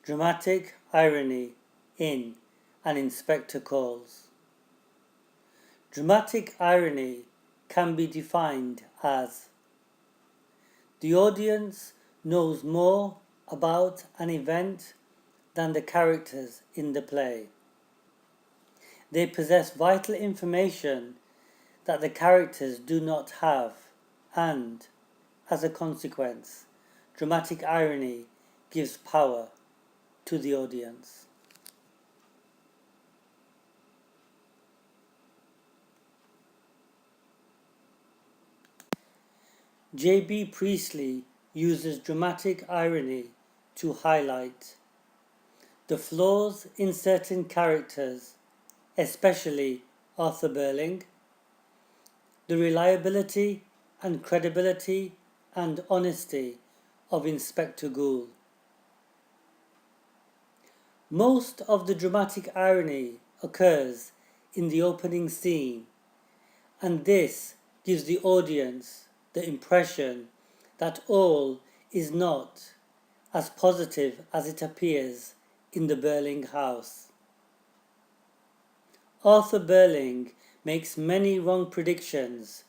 Dramatic irony in An Inspector Calls. Dramatic irony can be defined as the audience knows more about an event than the characters in the play. They possess vital information that the characters do not have, and, as a consequence, dramatic irony gives power to the audience. J.B. Priestley uses dramatic irony to highlight the flaws in certain characters, especially Arthur Burling, the reliability and credibility and honesty of Inspector Goole. Most of the dramatic irony occurs in the opening scene, and this gives the audience the impression that all is not as positive as it appears in the Burling house. Arthur Burling makes many wrong predictions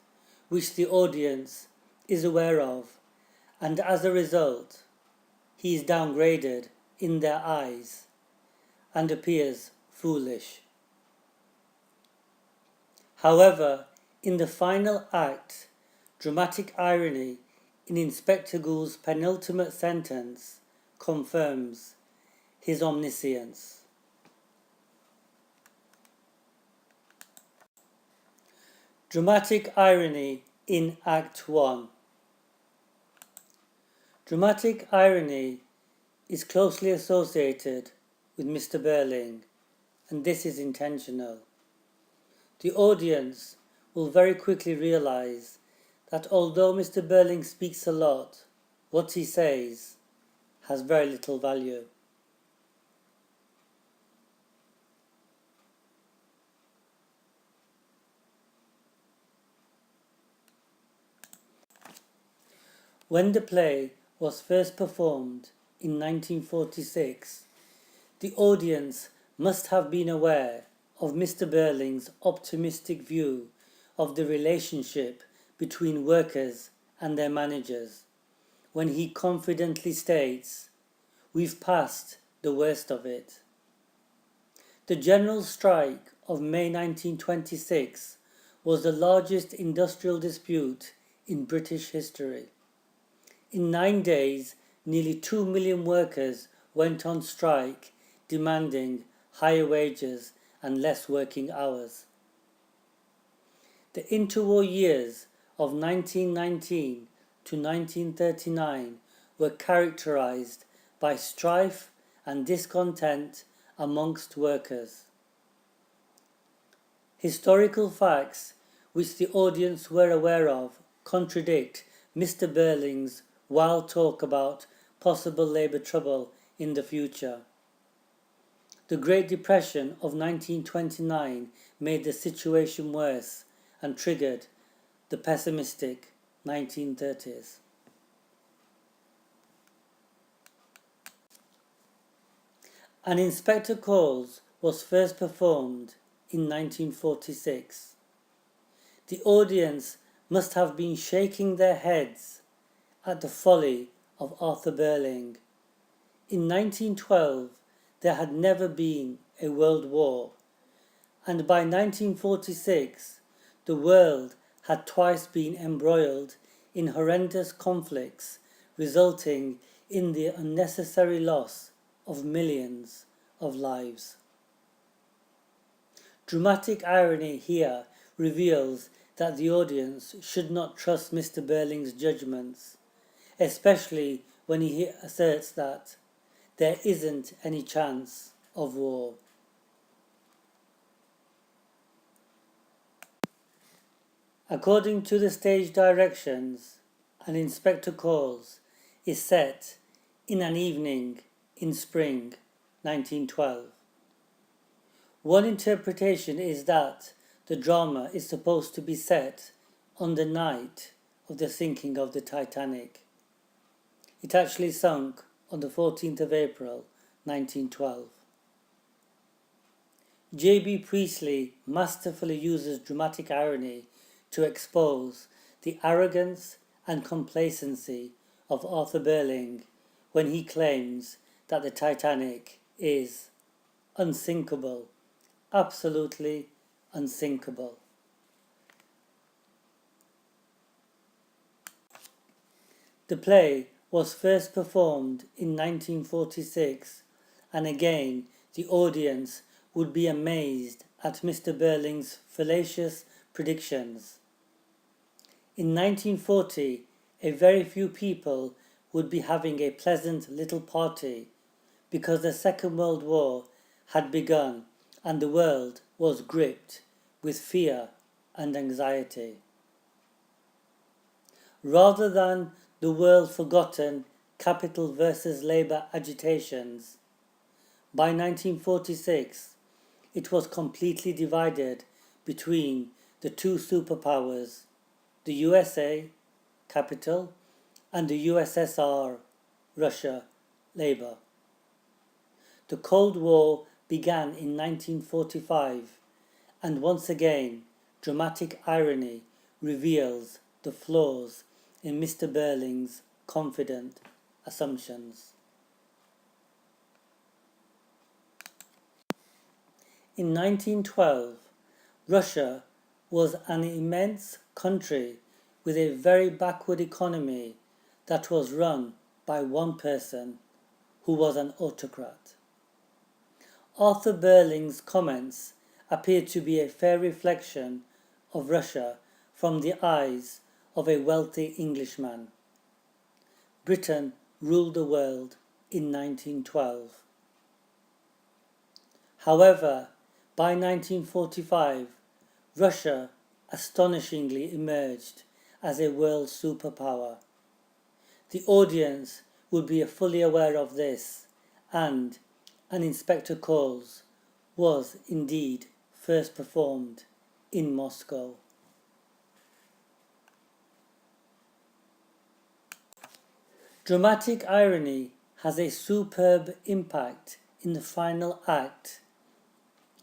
which the audience is aware of, and as a result, he is downgraded in their eyes and appears foolish. However, in the final act, dramatic irony in Inspector Goole's penultimate sentence confirms his omniscience. Dramatic irony in Act 1. Dramatic irony is closely associated with Mr. Burling, and this is intentional. The audience will very quickly realize that although Mr. Burling speaks a lot, what he says has very little value. When the play was first performed in 1946, the audience must have been aware of Mr. Burling's optimistic view of the relationship between workers and their managers, when he confidently states, "We've passed the worst of it." The general strike of May 1926 was the largest industrial dispute in British history. In 9 days, nearly 2 million workers went on strike, demanding higher wages and less working hours. The interwar years of 1919 to 1939 were characterized by strife and discontent amongst workers. Historical facts which the audience were aware of contradict Mr. Burling's wild talk about possible labour trouble in the future. The Great Depression of 1929 made the situation worse and triggered the pessimistic 1930s. An Inspector Calls was first performed in 1946. The audience must have been shaking their heads at the folly of Arthur Burling. In 1912, there had never been a world war, and by 1946, the world had twice been embroiled in horrendous conflicts, resulting in the unnecessary loss of millions of lives. Dramatic irony here reveals that the audience should not trust Mr. Burling's judgments, especially when he asserts that there isn't any chance of war. According to the stage directions, An Inspector Calls is set in an evening in spring 1912. One interpretation is that the drama is supposed to be set on the night of the sinking of the Titanic. It actually sunk on the 14th of April 1912. J.B. Priestley masterfully uses dramatic irony to expose the arrogance and complacency of Arthur Burling when he claims that the Titanic is unsinkable, absolutely unsinkable. The play was first performed in 1946, and again the audience would be amazed at Mr. Burling's fallacious predictions. In 1940, a very few people would be having a pleasant little party because the Second World War had begun and the world was gripped with fear and anxiety. Rather than the world-forgotten capital versus labour agitations, by 1946 it was completely divided between the two superpowers, the USA, capital, and the USSR, Russia, labour. The Cold War began in 1945, and once again dramatic irony reveals the flaws in Mr. Burling's confident assumptions. In 1912, Russia was an immense country with a very backward economy that was run by one person who was an autocrat. Arthur Burling's comments appear to be a fair reflection of Russia from the eyes of a wealthy Englishman. Britain ruled the world in 1912. However, by 1945, Russia astonishingly emerged as a world superpower. The audience would be fully aware of this, and An Inspector Calls was indeed first performed in Moscow. Dramatic irony has a superb impact in the final act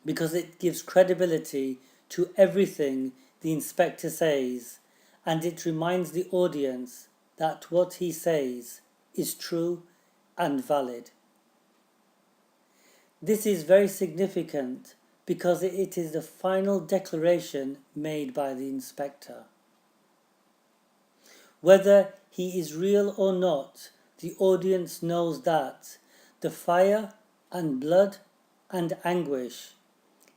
because it gives credibility to everything the inspector says, and it reminds the audience that what he says is true and valid. This is very significant because it is the final declaration made by the inspector. Whether he is real or not, the audience knows that the fire and blood and anguish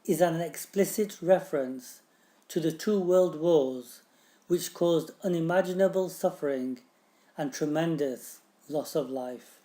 is an explicit reference to the two world wars which caused unimaginable suffering and tremendous loss of life.